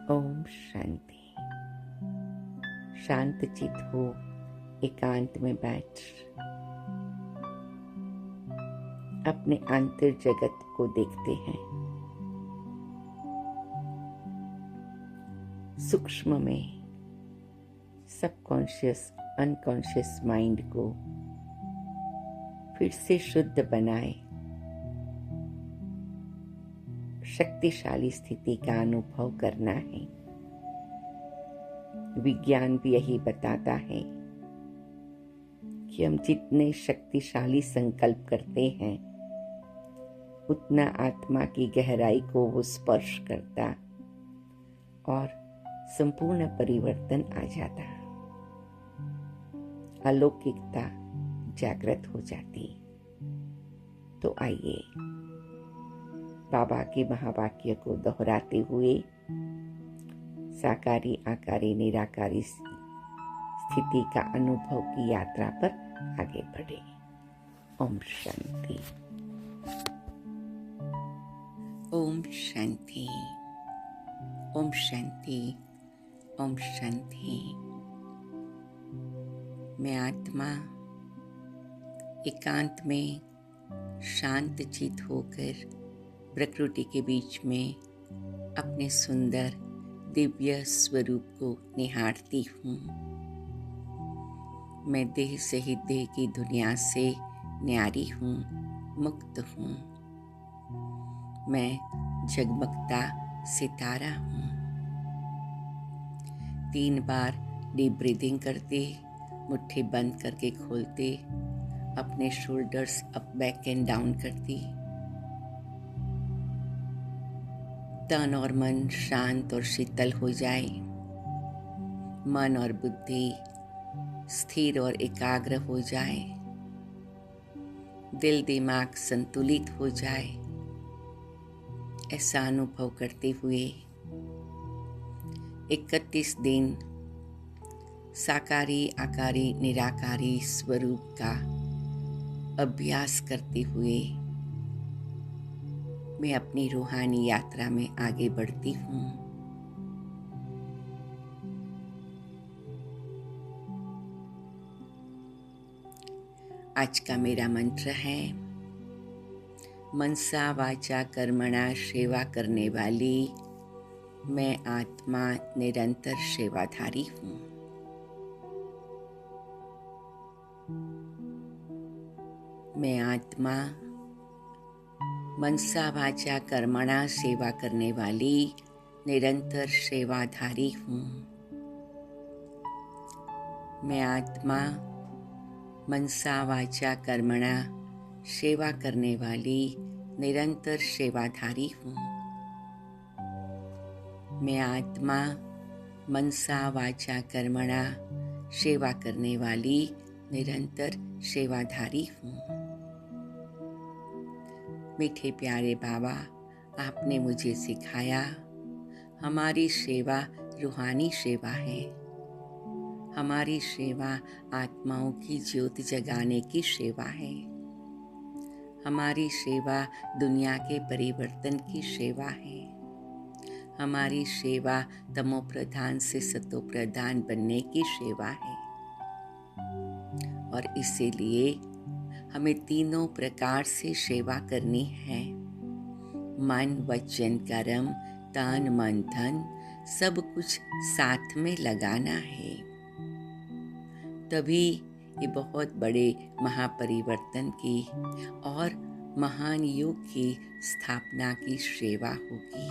ओम शांति। शांत चित हो एकांत में बैठ अपने आंतर जगत को देखते हैं। सूक्ष्म में सबकॉन्शियस अनकॉन्शियस माइंड को फिर से शुद्ध बनाए शक्तिशाली स्थिति का अनुभव करना है। विज्ञान भी यही बताता है कि हम जितने शक्तिशाली संकल्प करते हैं उतना आत्मा की गहराई को वो स्पर्श करता और संपूर्ण परिवर्तन आ जाता, अलौकिकता जागृत हो जाती। तो आइए बाबा के महावाक्य को दोहराते हुए साकारी आकारी निराकारी स्थिति का अनुभव की यात्रा पर आगे बढ़े। ओम शांति। ओम शांति। ओम शांति। ओम शांति। मैं आत्मा एकांत में शांत चित होकर प्रकृति के बीच में अपने सुंदर दिव्य स्वरूप को निहारती हूँ। मैं देह सहित देह की दुनिया से न्यारी हूँ, मुक्त हूँ। मैं जगमगता सितारा हूँ। 3 बार डीप ब्रीदिंग करते, मुट्ठी बंद करके खोलते, अपने shoulders up back and down करती। तन और मन शांत और शीतल हो जाए, मन और बुद्धि स्थिर और एकाग्र हो जाए, दिल दिमाग संतुलित हो जाए। ऐसा अनुभव करते हुए 31 दिन साकारी आकारी निराकारी स्वरूप का अभ्यास करते हुए मैं अपनी रूहानी यात्रा में आगे बढ़ती हूँ। आज का मेरा मंत्र है, मनसा वाचा कर्मणा सेवा करने वाली मैं आत्मा निरंतर सेवाधारी हूँ। मैं आत्मा मनसा वाचा कर्मणा सेवा करने वाली निरंतर सेवाधारी हूँ। मैं आत्मा मनसा वाचा कर्मणा सेवा करने वाली निरंतर सेवाधारी हूँ। मैं आत्मा मनसा वाचा कर्मणा सेवा करने वाली निरंतर सेवाधारी हूँ। मीठे प्यारे बाबा, आपने मुझे सिखाया हमारी सेवा रूहानी सेवा है। हमारी सेवा आत्माओं की ज्योत जगाने की सेवा है। हमारी सेवा दुनिया के परिवर्तन की सेवा है। हमारी सेवा तमो प्रधान से सतो प्रधान बनने की सेवा है। और इसीलिए हमें तीनों प्रकार से सेवा करनी है। मन वचन कर्म, तन मन धन सब कुछ साथ में लगाना है। तभी ये बहुत बड़े महापरिवर्तन की और महान युग की स्थापना की सेवा होगी।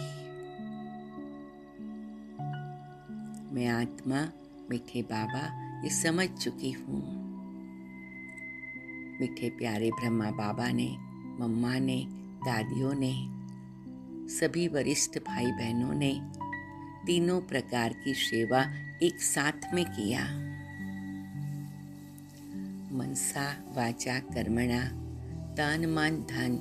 मैं आत्मा मीठे बाबा ये समझ चुकी हूँ। मीठे प्यारे ब्रह्मा बाबा ने, मम्मा ने, दादियों ने, सभी वरिष्ठ भाई बहनों ने तीनों प्रकार की सेवा एक साथ में किया। मनसा वाचा कर्मणा, तन मन धन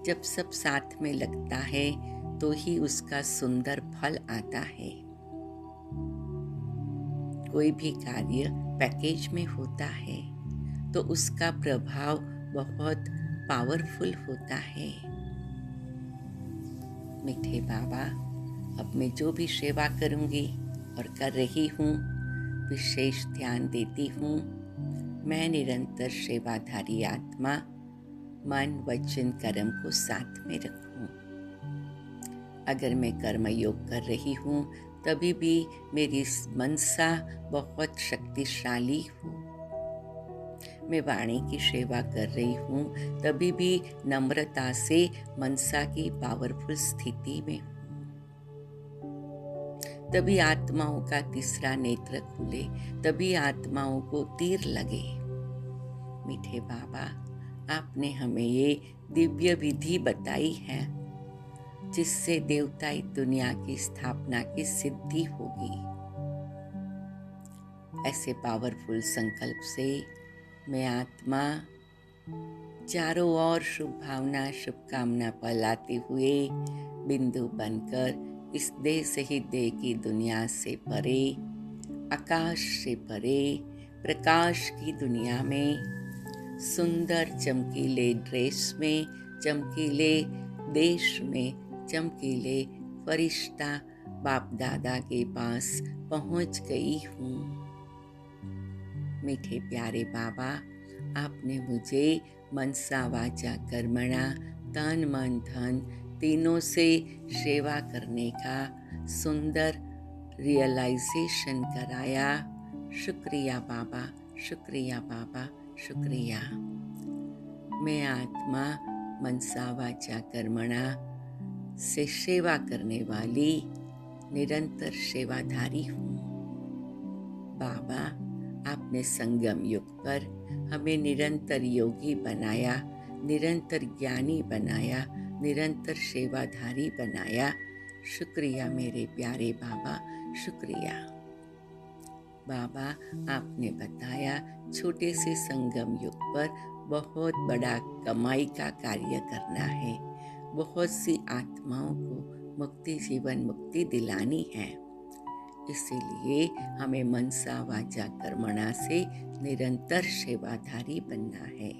जब सब साथ में लगता है तो ही उसका सुंदर फल आता है। कोई भी कार्य पैकेज में होता है तो उसका प्रभाव बहुत पावरफुल होता है। मीठे बाबा, अब मैं जो भी सेवा करूँगी और कर रही हूँ, विशेष ध्यान देती हूँ मैं निरंतर सेवाधारी आत्मा मन वचन कर्म को साथ में रखूं। अगर मैं कर्म योग कर रही हूँ तभी भी मेरी मनसा बहुत शक्तिशाली हो। मैं वाणी की सेवा कर रही हूँ तभी भी नम्रता से मनसा की पावरफुल स्थिति में हूँ। तभी आत्माओं का तीसरा नेत्र खुले, तभी आत्माओं को तीर लगे। मीठे बाबा, आपने हमें ये दिव्य विधि बताई है जिससे देवताई दुनिया की स्थापना की सिद्धि होगी। ऐसे पावरफुल संकल्प से मैं आत्मा चारों ओर शुभ भावना शुभकामना फैलाते हुए बिंदु बनकर इस देह से ही देह की दुनिया से परे, आकाश से परे, प्रकाश की दुनिया में सुंदर चमकीले ड्रेस में, चमकीले देश में, चमकीले फरिश्ता बाप दादा के पास पहुंच गई हूँ। मीठे प्यारे बाबा, आपने मुझे मनसा वाचा कर्मणा तन मन धन तीनों से सेवा करने का सुंदर रियलाइजेशन कराया। शुक्रिया बाबा, शुक्रिया बाबा, शुक्रिया। मैं आत्मा मनसा वाचा कर्मणा से सेवा करने वाली निरंतर सेवाधारी हूँ। बाबा, आपने संगम युग पर हमें निरंतर योगी बनाया, निरंतर ज्ञानी बनाया, निरंतर सेवाधारी बनाया। शुक्रिया मेरे प्यारे बाबा, शुक्रिया। बाबा, आपने बताया छोटे से संगम युग पर बहुत बड़ा कमाई का कार्य करना है, बहुत सी आत्माओं को मुक्ति जीवन मुक्ति दिलानी है। इसीलिए हमें मनसा वाचा कर्मणा से निरंतर सेवाधारी बनना है।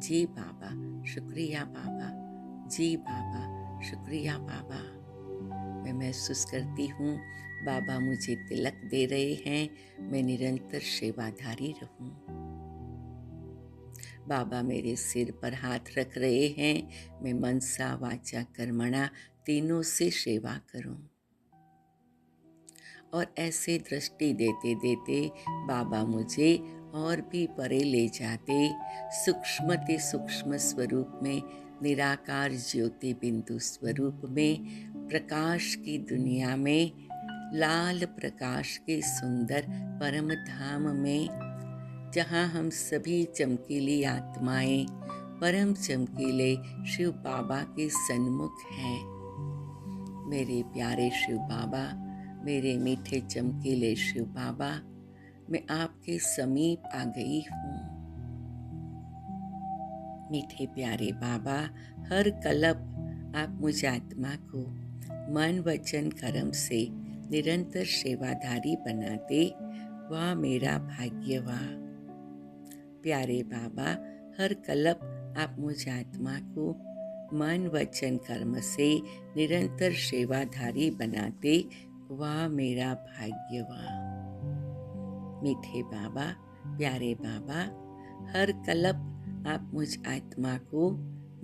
जी बाबा, शुक्रिया बाबा, जी बाबा, शुक्रिया बाबा। मैं महसूस करती हूँ बाबा मुझे तिलक दे रहे हैं, मैं निरंतर सेवाधारी रहूं। बाबा मेरे सिर पर हाथ रख रहे हैं, मैं मनसा वाचा कर्मणा तीनों से सेवा करूं। और ऐसे दृष्टि देते देते बाबा मुझे और भी परे ले जाते, सूक्ष्मति सूक्ष्म स्वरूप में, निराकार ज्योति बिंदु स्वरूप में, प्रकाश की दुनिया में, लाल प्रकाश के सुंदर परम धाम में, जहाँ हम सभी चमकीली आत्माएं परम चमकीले शिव बाबा के सन्मुख हैं। मेरे प्यारे शिव बाबा, मेरे मीठे चमकीले शिव बाबा, मैं आपके समीप आ गई हूँ। मीठे प्यारे बाबा, हर कल्प आप मुझ आत्मा को मन वचन कर्म से निरंतर सेवाधारी बनाते, वाह मेरा भाग्य वाह। प्यारे बाबा, हर कल्प आप मुझ आत्मा को मन वचन कर्म से निरंतर सेवाधारी बनाते, वाह मेरा भाग्य वाह। मीठे बाबा, प्यारे बाबा, हर कल्प आप मुझ आत्मा को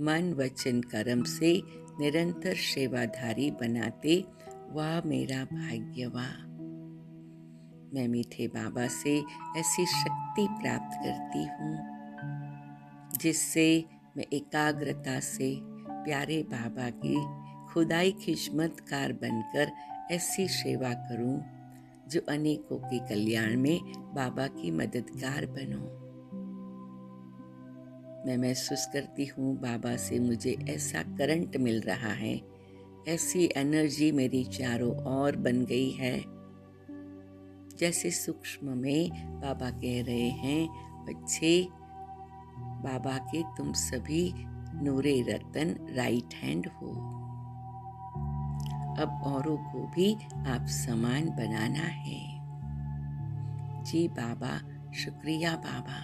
मन वचन कर्म से निरंतर सेवाधारी बनाते, वाह मेरा भाग्य वाह। मैं मीठे बाबा से ऐसी शक्ति प्राप्त करती हूँ जिससे मैं एकाग्रता से प्यारे बाबा की खुदाई खिदमतगार बनकर ऐसी सेवा करूं जो अनेकों के कल्याण में बाबा की मददगार बनूं। मैं महसूस करती हूँ बाबा से मुझे ऐसा करंट मिल रहा है, ऐसी एनर्जी मेरी चारों ओर बन गई है, जैसे सूक्ष्म में बाबा कह रहे हैं, बच्चे बाबा के तुम सभी नूरे रतन राइट हैंड हो। अब औरों को भी आप समान बनाना है। जी बाबा, शुक्रिया बाबा।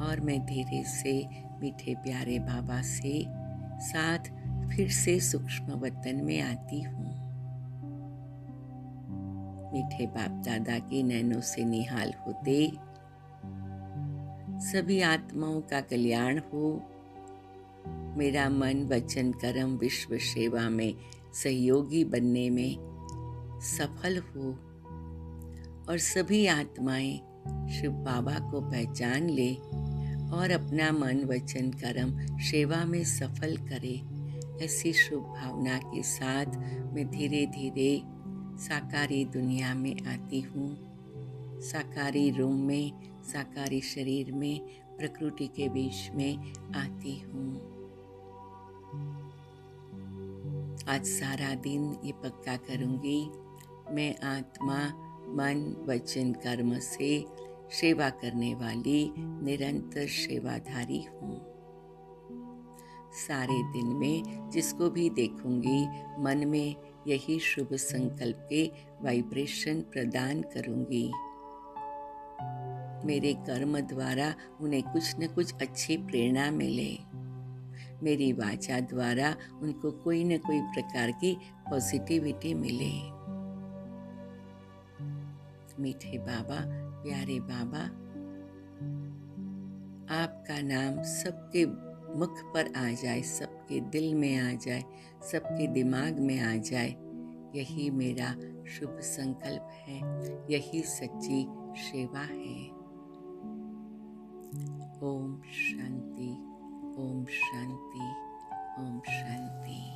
और मैं धीरे से मीठे प्यारे बाबा से साथ फिर से सूक्ष्म वतन में आती हूँ। मीठे बाप दादा के नैनों से निहाल होते सभी आत्माओं का कल्याण हो। मेरा मन वचन कर्म विश्व सेवा में सहयोगी बनने में सफल हो और सभी आत्माएं शिव बाबा को पहचान ले और अपना मन वचन कर्म सेवा में सफल करे। ऐसी शुभ भावना के साथ मैं धीरे धीरे साकारी दुनिया में आती हूँ। साकारी रूम में, साकारी शरीर में, प्रकृति के बीच में आती हूँ। आज सारा दिन ये पक्का करूँगी, मैं आत्मा मन वचन कर्म से सेवा करने वाली निरंतर सेवाधारी हूँ। सारे दिन में जिसको भी देखूंगी मन में यही शुभ संकल्प के वाइब्रेशन प्रदान करूंगी। मेरे कर्म द्वारा उन्हें कुछ न कुछ अच्छी प्रेरणा मिले। मेरी वाचा द्वारा उनको कोई न कोई प्रकार की पॉजिटिविटी मिले। मीठे बाबा, प्यारे बाबा, आपका नाम सबके मुख पर आ जाए, सबके दिल में आ जाए, सबके दिमाग में आ जाए, यही मेरा शुभ संकल्प है, यही सच्ची सेवा है। ओम शांति, ओम शांति, ओम शांति।